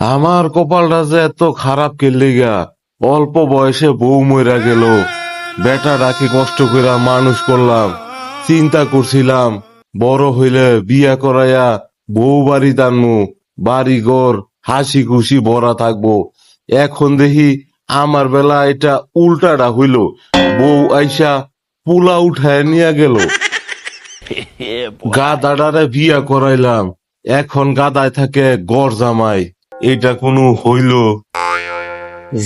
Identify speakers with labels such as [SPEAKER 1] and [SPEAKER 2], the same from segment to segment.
[SPEAKER 1] আমার কপালটা যে এত খারাপ কেলিগা, অল্প বয়সে বউ মইরা গেল। বেটা রাখি কষ্ট কইরা মানুষ করলাম, চিন্তা করছিলাম বড় হইলে বিয়া করাইয়া বউ বাড়ি টানমু, বাড়ি ঘর হাসি খুশি ভরা থাকবো। এখন দেখি আমার বেলা এটা উল্টাটা হইল, বউ আইসা পোলা উঠায় নিয়ে গেল। গাদাডারে বিয়া করাইলাম, এখন গাদায় থাকে গড় জামাই। এটা কোনো হইল?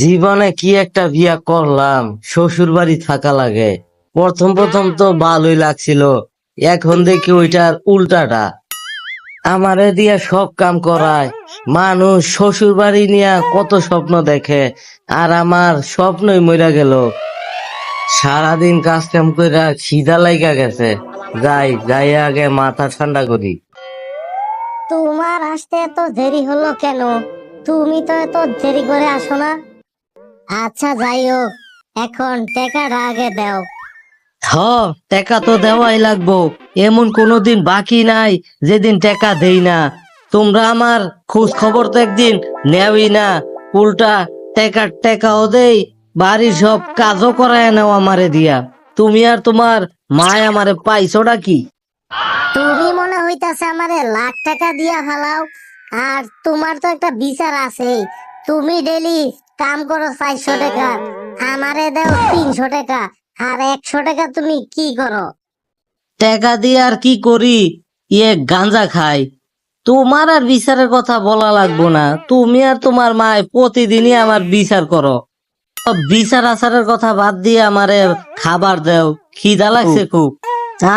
[SPEAKER 2] জীবনে কি একটা বিয়া করলাম, শ্বশুর বাড়ি থাকা লাগে। প্রথম প্রথম তো ভালোই লাগছিল, এখন দেখি ওইটার উল্টাটা। আমারে দিয়া সব কাম করায়। মানুষ শ্বশুর বাড়ি নিয়ে কত স্বপ্ন দেখে, আর আমার স্বপ্নই মইরা গেল। সারাদিন কাজ কাম কইরা খিদা লাইগা গেছে, যাই যাই আগে মাথা ঠান্ডা করি।
[SPEAKER 3] তোমার আসতে এত দেরি হলো কেন? তুমি তো এত দেরি করে আসো না। আচ্ছা যাই হোক, এখন টাকাটা আগে দাও।
[SPEAKER 2] হ, টাকা তো দেওয়াই লাগবো। এমন কোনোদিন বাকি নাই যেদিন টাকা দেই না। তোমরা আমার খোঁজ খবর তো একদিন নেওই না, উল্টা টাকাও দেই, বাড়ির সব কাজও করায় নাও আমারে দিয়া। তুমি আর তোমার মায় আমারে পাইছোটা কি?
[SPEAKER 3] তুমি মনে হইতাছে আমারে লাখ টাকা দিয়া হালাও, আর তোমার তো একটা বিচার আছে। তুমি ডেলি কাম করো 400 টাকা, আমারে দাও 300 টাকা, আর 100 টাকা তুমি কি করো?
[SPEAKER 2] টাকা দিয়ে আর কি করি? গাঞ্জা খাই। তোমার আর বিচারের কথা বলা লাগবো না, তুমি আর তোমার মায় প্রতিদিনই আমার বিচার করো। সব বিচার আচারের কথা বাদ দিয়ে আমারে খাবার দাও, খিদা লাগছে খুব।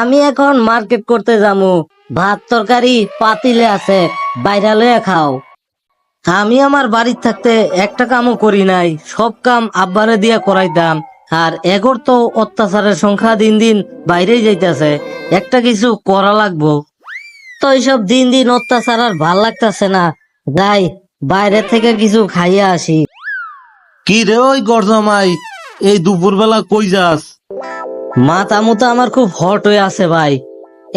[SPEAKER 2] আমি এখন মার্কেট করতে যাবো, ভাত তরকারি পাতিলে আছে, বাইরে লইয়া খাও। আমি আমার বাড়ির থাকতে একটা কামও করি নাই, সব কাম আব্বারে দিয়া করাইতাম। আর এগোর তো অত্যাচারের সংখ্যা দিন দিন বাইরেই যাইতেছে, একটা কিছু করা লাগবো। তো এইসব দিন দিন অত্যাচার আর ভাল লাগতেছে না, যাই বাইরে থেকে কিছু খাইয়া আসি।
[SPEAKER 1] কি রে ওই গড় জামাই, এই দুপুর বেলা কই যাস?
[SPEAKER 2] মাথা মুতা আমার খুব হট হয়ে আছে ভাই,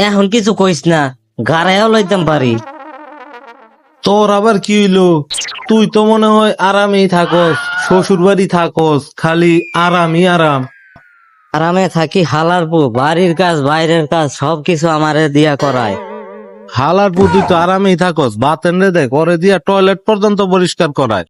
[SPEAKER 2] এখন কিছু কইস না, গাড়াইও লইতাম পারি।
[SPEAKER 1] তোর আবার কি হইলো? তুই তো মনে হয় আরামেই থাকস, শ্বশুর বাড়ি থাকস, খালি আরামই আরাম।
[SPEAKER 2] আরামে থাকি হালার পু, বাড়ির কাজ বাইরের কাজ সবকিছু আমারে দিয়া করায়।
[SPEAKER 1] হালার পুতুই তো আরামেই থাকস, বাতেন রে দেখ, ওরে দিয়া টয়লেট পর্যন্ত পরিষ্কার করায়।